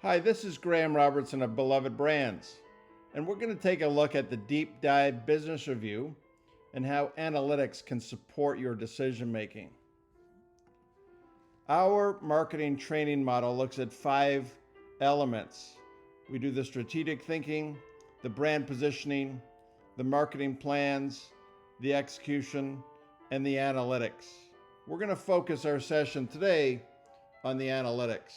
Hi, this is Graham Robertson of Beloved Brands, and we're going to take a look at the deep dive business review and how analytics can support your decision making. Our marketing training model looks at 5 elements. We do the strategic thinking, the brand positioning, the marketing plans, the execution, and the analytics. We're going to focus our session today on the analytics.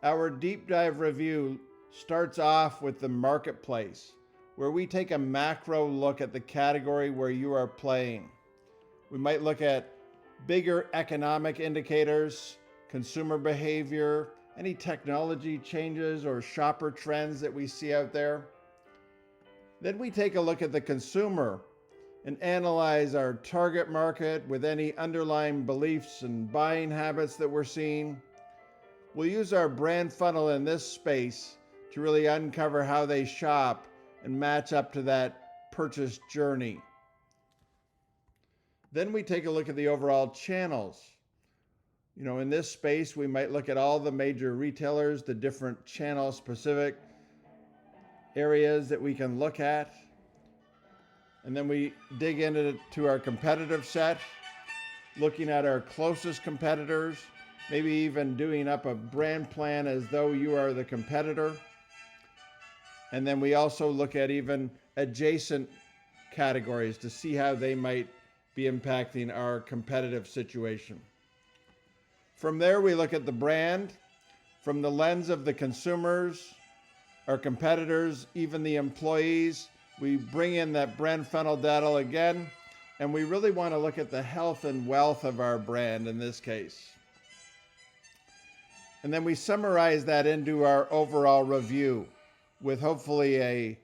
Our deep dive review starts off with the marketplace, where we take a macro look at the category where you are playing. We might look at bigger economic indicators, consumer behavior, any technology changes or shopper trends that we see out there. Then we take a look at the consumer and analyze our target market with any underlying beliefs and buying habits that we're seeing. We'll use our brand funnel in this space to really uncover how they shop and match up to that purchase journey. Then we take a look at the overall channels. In this space, we might look at all the major retailers, the different channel specific areas that we can look at. And then we dig into our competitive set, looking at our closest competitors, maybe even doing up a brand plan as though you are the competitor. And then we also look at even adjacent categories to see how they might be impacting our competitive situation. From there, we look at the brand from the lens of the consumers, our competitors, even the employees. We bring in that brand funnel data again, and we really want to look at the health and wealth of our brand in this case. And then we summarize that into our overall review with hopefully a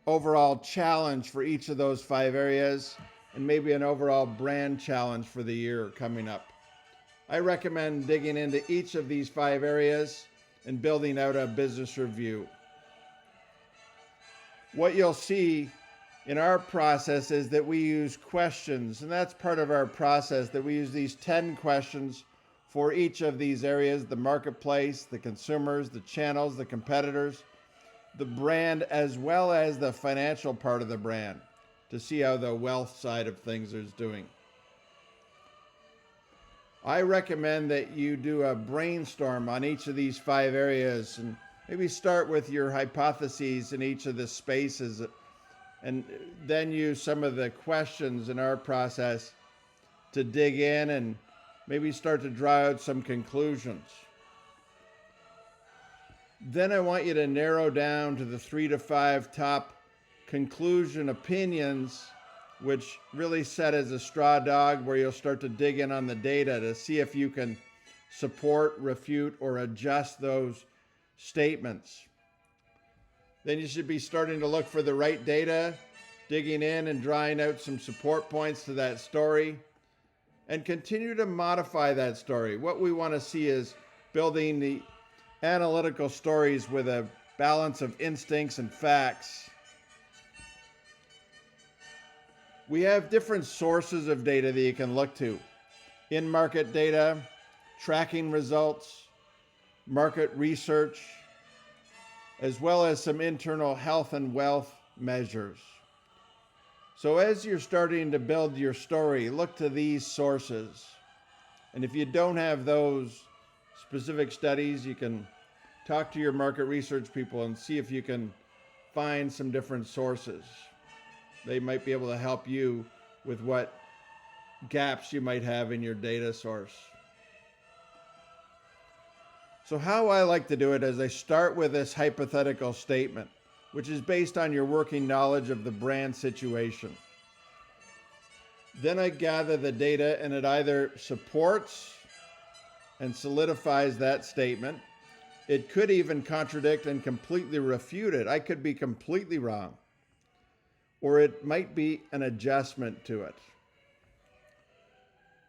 overall challenge for each of those 5 areas and maybe an overall brand challenge for the year coming up. I recommend digging into each of these 5 areas and building out a business review. What you'll see in our process is that we use questions, and that's part of our process, that we use these 10 questions for each of these areas: the marketplace, the consumers, the channels, the competitors, the brand, as well as the financial part of the brand, to see how the wealth side of things is doing. I recommend that you do a brainstorm on each of these 5 areas and maybe start with your hypotheses in each of the spaces and then use some of the questions in our process to dig in and maybe start to draw out some conclusions. Then I want you to narrow down to the 3 to 5 top conclusion opinions, which really set as a straw dog, where you'll start to dig in on the data to see if you can support, refute, or adjust those statements. Then you should be starting to look for the right data, digging in and drawing out some support points to that story, and continue to modify that story. What we want to see is building the analytical stories with a balance of instincts and facts. We have different sources of data that you can look to: in-market data, tracking results, market research, as well as some internal health and wealth measures. So as you're starting to build your story, look to these sources. And if you don't have those specific studies, you can talk to your market research people and see if you can find some different sources. They might be able to help you with what gaps you might have in your data source. So how I like to do it is I start with this hypothetical statement, which is based on your working knowledge of the brand situation. Then I gather the data, and it either supports and solidifies that statement. It could even contradict and completely refute it. I could be completely wrong. Or it might be an adjustment to it.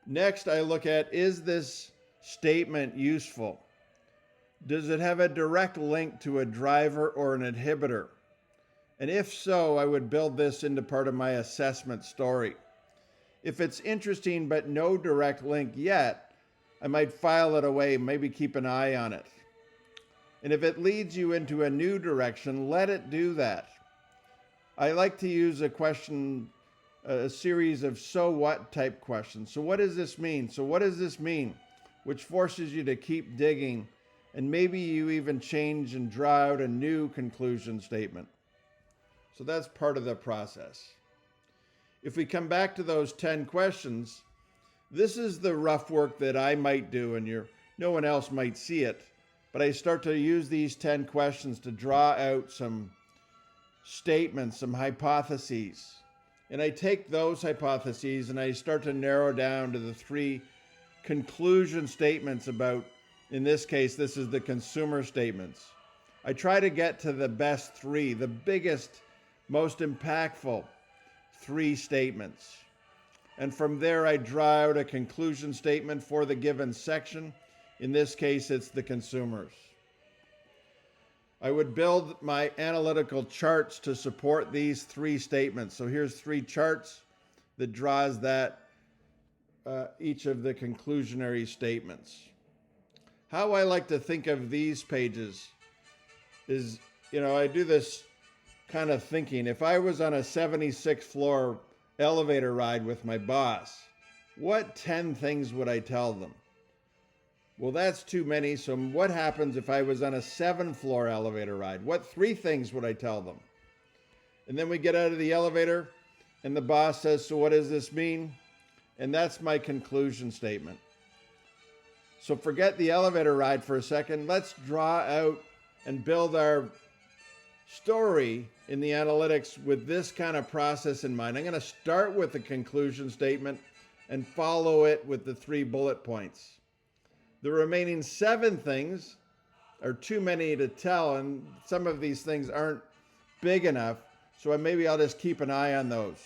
Next, I look at, is this statement useful? Does it have a direct link to a driver or an inhibitor? And if so, I would build this into part of my assessment story. If it's interesting but no direct link yet, I might file it away, maybe keep an eye on it. And if it leads you into a new direction, let it do that. I like to use a series of so what type questions. So what does this mean? So what does this mean? Which forces you to keep digging, and maybe you even change and draw out a new conclusion statement. So that's part of the process. If we come back to those 10 questions, this is the rough work that I might do, and no one else might see it, but I start to use these 10 questions to draw out some statements, some hypotheses. And I take those hypotheses and I start to narrow down to the 3 conclusion statements about, in this case, this is the consumer statements. I try to get to the best 3, the biggest, most impactful 3 statements. And from there, I draw out a conclusion statement for the given section. In this case, it's the consumers. I would build my analytical charts to support these 3 statements. So here's 3 charts that draws that each of the conclusionary statements. How I like to think of these pages is, I do this kind of thinking. If I was on a 76th floor elevator ride with my boss, what 10 things would I tell them? Well, that's too many. So what happens if I was on a 7th floor elevator ride? What 3 things would I tell them? And then we get out of the elevator and the boss says, so what does this mean? And that's my conclusion statement. So forget the elevator ride for a second. Let's draw out and build our story in the analytics with this kind of process in mind. I'm going to start with the conclusion statement and follow it with the 3 bullet points. The remaining 7 things are too many to tell, and some of these things aren't big enough, so maybe I'll just keep an eye on those.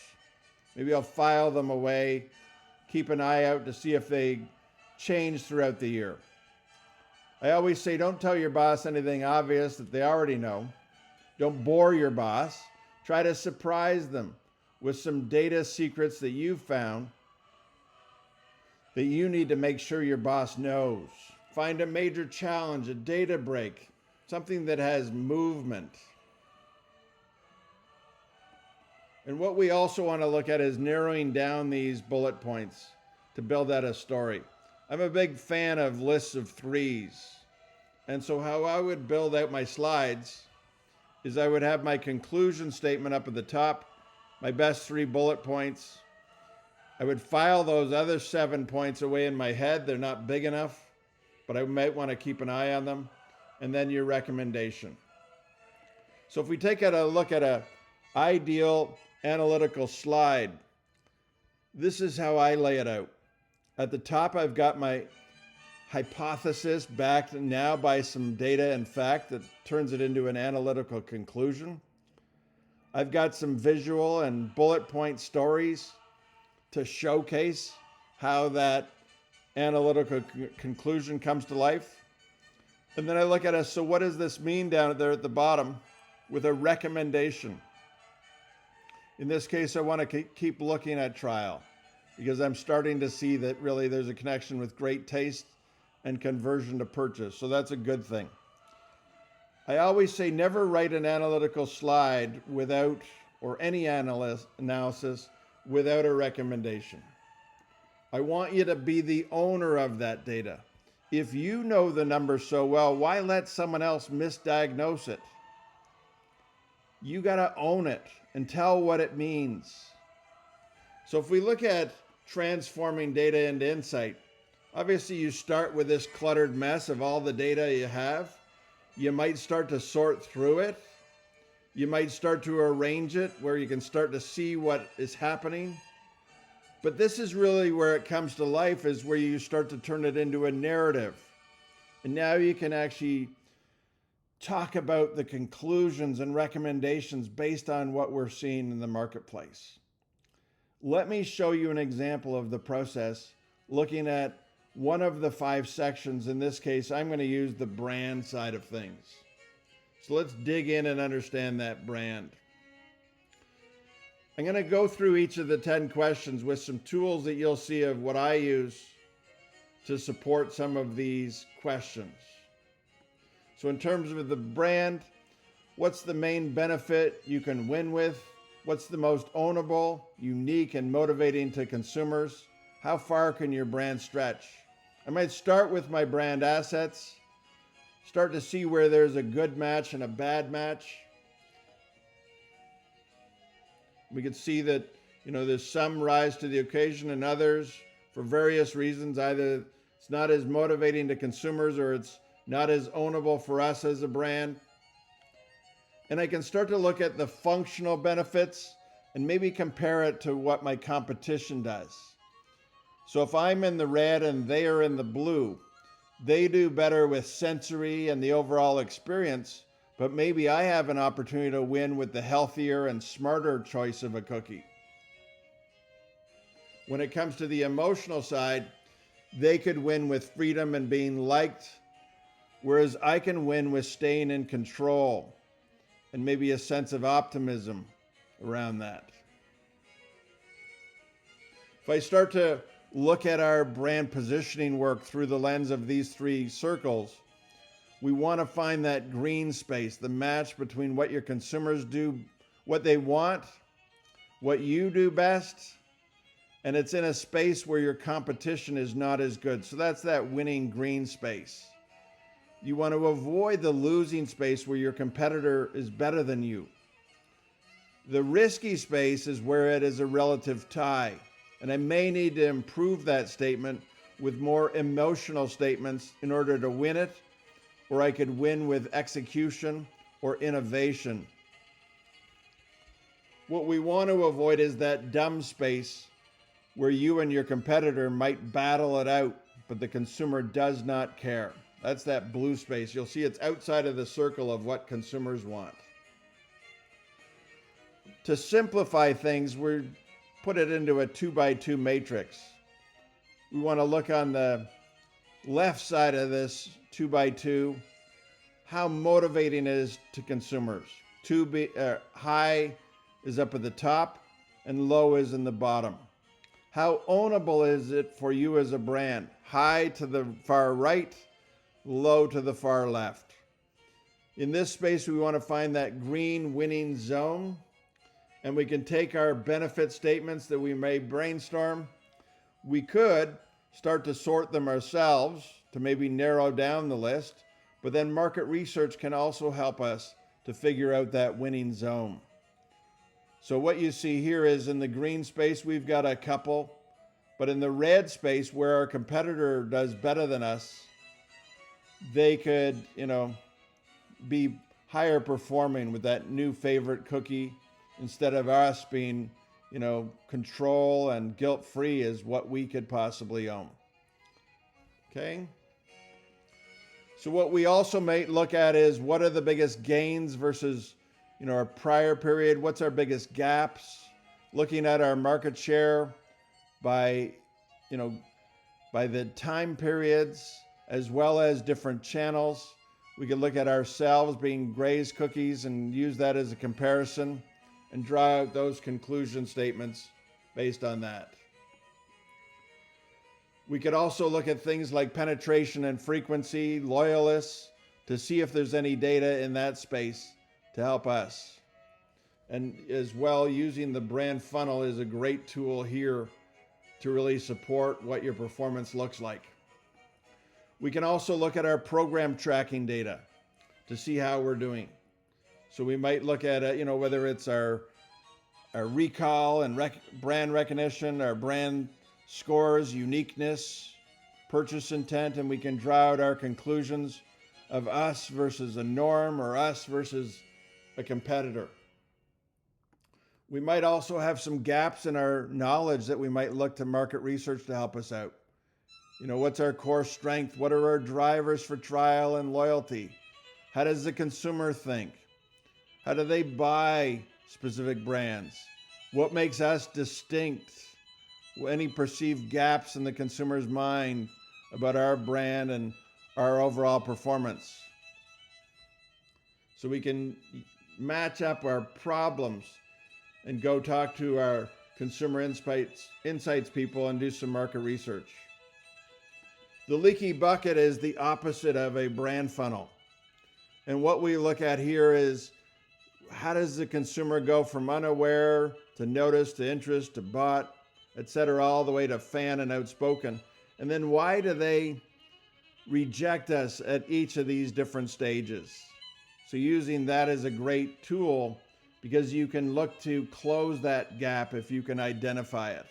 Maybe I'll file them away, keep an eye out to see if they change throughout the year. I always say, don't tell your boss anything obvious that they already know. Don't bore your boss. Try to surprise them with some data secrets that you've found that you need to make sure your boss knows. Find a major challenge, a data break, something that has movement. And what we also want to look at is narrowing down these bullet points to build out a story. I'm a big fan of lists of 3s. And so how I would build out my slides is I would have my conclusion statement up at the top, my best 3 bullet points. I would file those other 7 points away in my head. They're not big enough, but I might want to keep an eye on them. And then your recommendation. So if we take a look at an ideal analytical slide, this is how I lay it out. At the top, I've got my hypothesis backed now by some data and fact that turns it into an analytical conclusion. I've got some visual and bullet point stories to showcase how that analytical conclusion comes to life. And then I look at so what does this mean down there at the bottom with a recommendation? In this case, I want to keep looking at trial because I'm starting to see that really there's a connection with great taste and conversion to purchase. So that's a good thing. I always say never write an analytical slide without, or any analysis without a recommendation. I want you to be the owner of that data. If you know the numbers so well, why let someone else misdiagnose it? You got to own it and tell what it means. So if we look at transforming data into insight, obviously you start with this cluttered mess of all the data you have. You might start to sort through it. You might start to arrange it where you can start to see what is happening. But this is really where it comes to life, is where you start to turn it into a narrative. And now you can actually talk about the conclusions and recommendations based on what we're seeing in the marketplace. Let me show you an example of the process looking at one of the 5 sections. In this case, I'm going to use the brand side of things. So let's dig in and understand that brand. I'm going to go through each of the 10 questions with some tools that you'll see of what I use to support some of these questions. So in terms of the brand, what's the main benefit you can win with? What's the most ownable, unique, and motivating to consumers? How far can your brand stretch? I might start with my brand assets, start to see where there's a good match and a bad match. We could see that, there's some rise to the occasion and others for various reasons. Either it's not as motivating to consumers or it's not as ownable for us as a brand. And I can start to look at the functional benefits and maybe compare it to what my competition does. So if I'm in the red and they are in the blue, they do better with sensory and the overall experience, but maybe I have an opportunity to win with the healthier and smarter choice of a cookie. When it comes to the emotional side, they could win with freedom and being liked, whereas I can win with staying in control and maybe a sense of optimism around that. If I start to look at our brand positioning work through the lens of these three circles, we want to find that green space, the match between what your consumers do, what they want, what you do best, and it's in a space where your competition is not as good. So that's that winning green space. You want to avoid the losing space where your competitor is better than you. The risky space is where it is a relative tie. And I may need to improve that statement with more emotional statements in order to win it, or I could win with execution or innovation. What we want to avoid is that dumb space where you and your competitor might battle it out, but the consumer does not care. That's that blue space. You'll see it's outside of the circle of what consumers want. To simplify things, we put it into a 2x2 matrix. We want to look on the left side of this 2x2, how motivating it is to consumers. High is up at the top and low is in the bottom. How ownable is it for you as a brand? High to the far right, low to the far left. In this space, we want to find that green winning zone, and we can take our benefit statements that we may brainstorm. We could start to sort them ourselves to maybe narrow down the list, but then market research can also help us to figure out that winning zone. So what you see here is in the green space, we've got a couple, but in the red space where our competitor does better than us, they could, be higher performing with that new favorite cookie instead of us being, control and guilt-free is what we could possibly own. Okay? So what we also may look at is what are the biggest gains versus our prior period, what's our biggest gaps, looking at our market share by the time periods as well as different channels. We could look at ourselves being Gray's cookies and use that as a comparison and draw out those conclusion statements based on that. We could also look at things like penetration and frequency, loyalists, to see if there's any data in that space to help us. And as well, using the brand funnel is a great tool here to really support what your performance looks like. We can also look at our program tracking data to see how we're doing. So we might look at whether it's our recall and brand recognition, our brand scores, uniqueness, purchase intent, and we can draw out our conclusions of us versus a norm or us versus a competitor. We might also have some gaps in our knowledge that we might look to market research to help us out. What's our core strength? What are our drivers for trial and loyalty? How does the consumer think? How do they buy specific brands? What makes us distinct? Any perceived gaps in the consumer's mind about our brand and our overall performance? So we can match up our problems and go talk to our consumer insights people and do some market research. The leaky bucket is the opposite of a brand funnel. And what we look at here is, how does the consumer go from unaware to notice to interest to bought, etc., all the way to fan and outspoken? And then why do they reject us at each of these different stages? So using that as a great tool, because you can look to close that gap if you can identify it.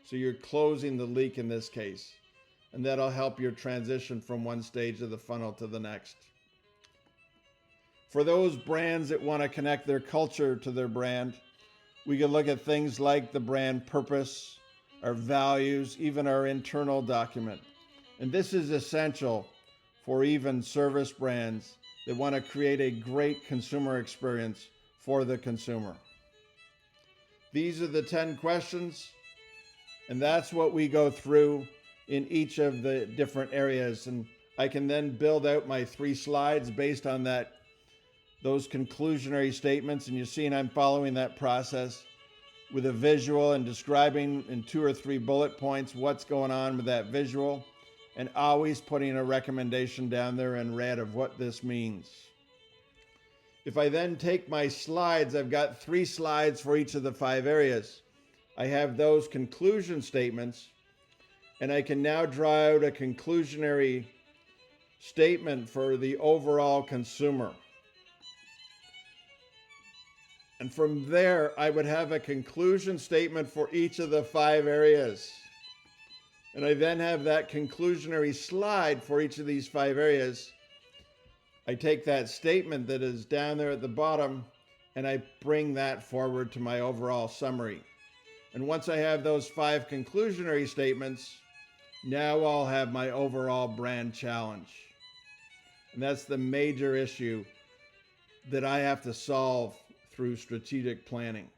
So you're closing the leak in this case, and that'll help your transition from one stage of the funnel to the next. For those brands that want to connect their culture to their brand, we can look at things like the brand purpose, our values, even our internal document. And this is essential for even service brands that want to create a great consumer experience for the consumer. These are the 10 questions, and that's what we go through in each of the different areas. And I can then build out my 3 slides based on those conclusionary statements. And you're seeing I'm following that process with a visual and describing in 2 or 3 bullet points what's going on with that visual, and always putting a recommendation down there in red of what this means. If I then take my slides, I've got 3 slides for each of the 5 areas. I have those conclusion statements, and I can now draw out a conclusionary statement for the overall consumer. And from there, I would have a conclusion statement for each of the 5 areas. And I then have that conclusionary slide for each of these 5 areas. I take that statement that is down there at the bottom, and I bring that forward to my overall summary. And once I have those 5 conclusionary statements, now I'll have my overall brand challenge. And that's the major issue that I have to solve through strategic planning.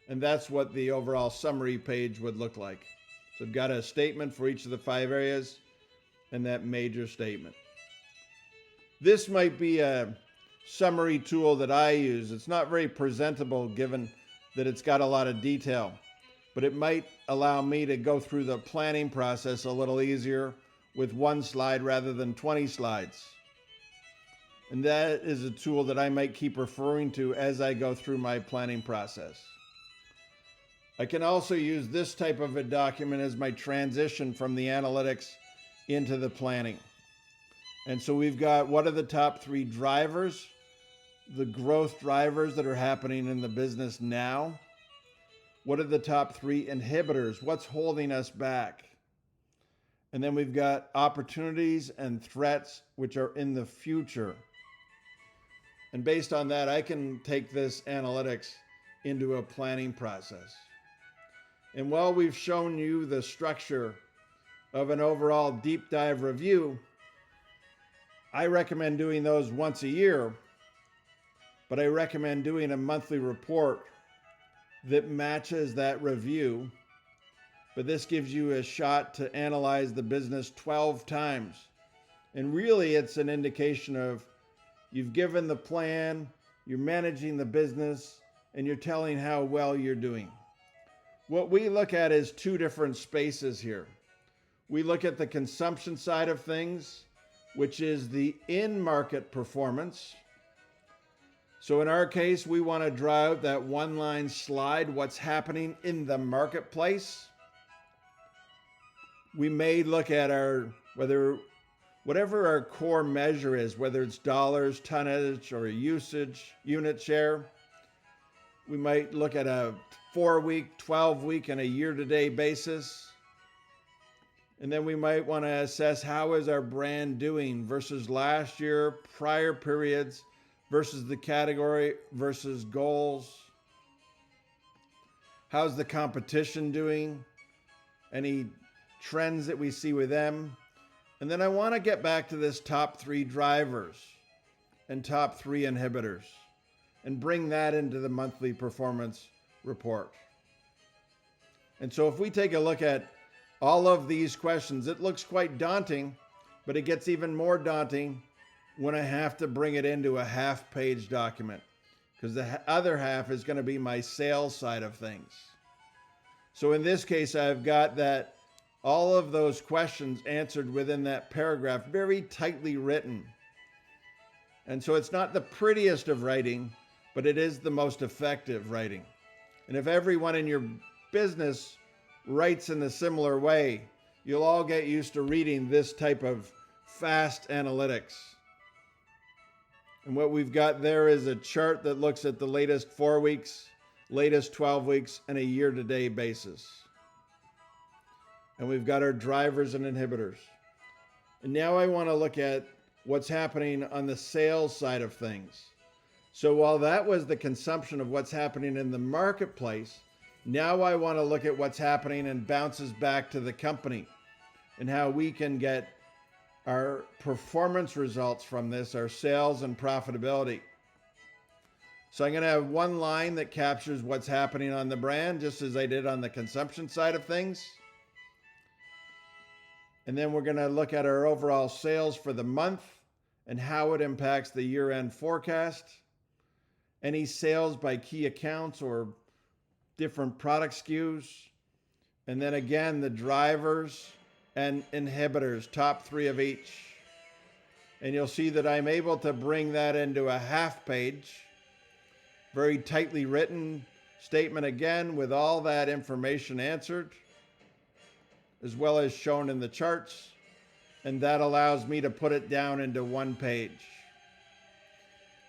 And that's what the overall summary page would look like. So I've got a statement for each of the 5 areas and that major statement. This might be a summary tool that I use. It's not very presentable given that it's got a lot of detail, but it might allow me to go through the planning process a little easier with 1 slide rather than 20 slides. And that is a tool that I might keep referring to as I go through my planning process. I can also use this type of a document as my transition from the analytics into the planning. And so we've got, what are the top 3 drivers, the growth drivers that are happening in the business now? What are the top 3 inhibitors? What's holding us back? And then we've got opportunities and threats which are in the future. And based on that, I can take this analytics into a planning process. And while we've shown you the structure of an overall deep dive review, I recommend doing those once a year, but I recommend doing a monthly report that matches that review. But this gives you a shot to analyze the business 12 times. And really, it's an indication of you've given the plan, you're managing the business, and you're telling how well you're doing. What we look at is 2 different spaces here. We look at the consumption side of things, which is the in-market performance. So in our case, we want to draw out that 1-line slide, what's happening in the marketplace. We may look at whatever our core measure is, whether it's dollars, tonnage, or usage, unit share. We might look at a 4-week, 12-week, and a year-to-date basis. And then we might want to assess how is our brand doing versus last year, prior periods, versus the category, versus goals. How's the competition doing? Any trends that we see with them? And then I want to get back to this top 3 drivers and top 3 inhibitors and bring that into the monthly performance report. And so if we take a look at all of these questions, it looks quite daunting, but it gets even more daunting when I have to bring it into a half-page document, because the other half is going to be my sales side of things. So in this case, I've got that all of those questions answered within that paragraph, very tightly written. And so it's not the prettiest of writing, but it is the most effective writing. And if everyone in your business writes in a similar way, you'll all get used to reading this type of fast analytics. And what we've got there is a chart that looks at the latest 4 weeks, latest 12 weeks, and a year-to-date basis. And we've got our drivers and inhibitors. And now I want to look at what's happening on the sales side of things. So while that was the consumption of what's happening in the marketplace, now I want to look at what's happening and bounces back to the company and how we can get our performance results from this, our sales and profitability. So I'm going to have one line that captures what's happening on the brand, just as I did on the consumption side of things. And then we're going to look at our overall sales for the month and how it impacts the year-end forecast. Any sales by key accounts or different product SKUs. And then again, the drivers and inhibitors, top 3 of each. And you'll see that I'm able to bring that into a half page, very tightly written statement again with all that information answered, as well as shown in the charts. And that allows me to put it down into one page.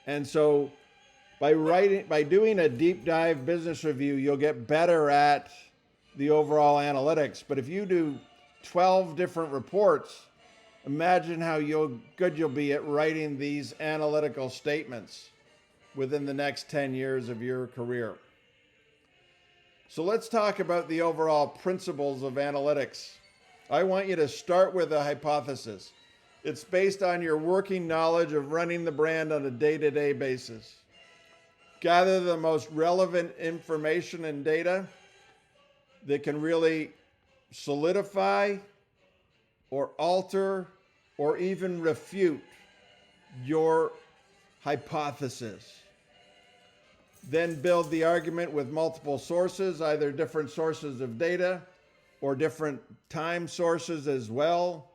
And so by doing a deep dive business review, you'll get better at the overall analytics. But if you do 12 different reports, imagine how good you'll be at writing these analytical statements within the next 10 years of your career. So let's talk about the overall principles of analytics. I want you to start with a hypothesis. It's based on your working knowledge of running the brand on a day-to-day basis. Gather the most relevant information and data that can really solidify or alter or even refute your hypothesis. Then build the argument with multiple sources, either different sources of data or different time sources as well,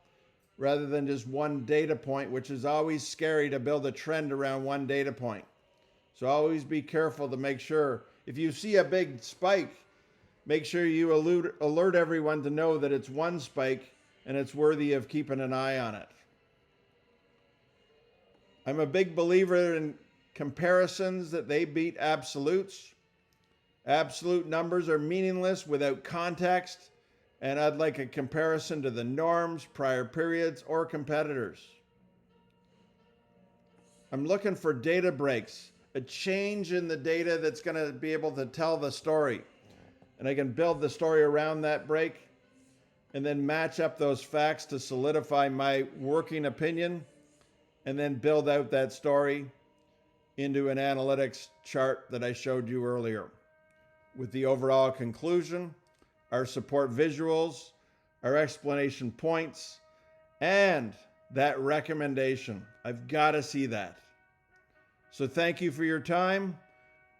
rather than just one data point, which is always scary to build a trend around one data point. So always be careful to make sure, if you see a big spike, make sure you alert everyone to know that it's one spike and it's worthy of keeping an eye on it. I'm a big believer in comparisons, that they beat absolutes. Absolute numbers are meaningless without context, and I'd like a comparison to the norms, prior periods, or competitors. I'm looking for data breaks, a change in the data that's going to be able to tell the story. And I can build the story around that break and then match up those facts to solidify my working opinion, and then build out that story into an analytics chart that I showed you earlier, with the overall conclusion, our support visuals, our explanation points, and that recommendation. I've got to see that. So thank you for your time.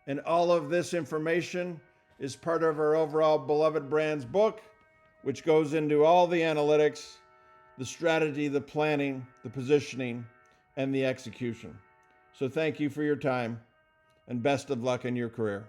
And all of this information is part of our overall Beloved Brands book, which goes into all the analytics, the strategy, the planning, the positioning, and the execution. So thank you for your time, and best of luck in your career.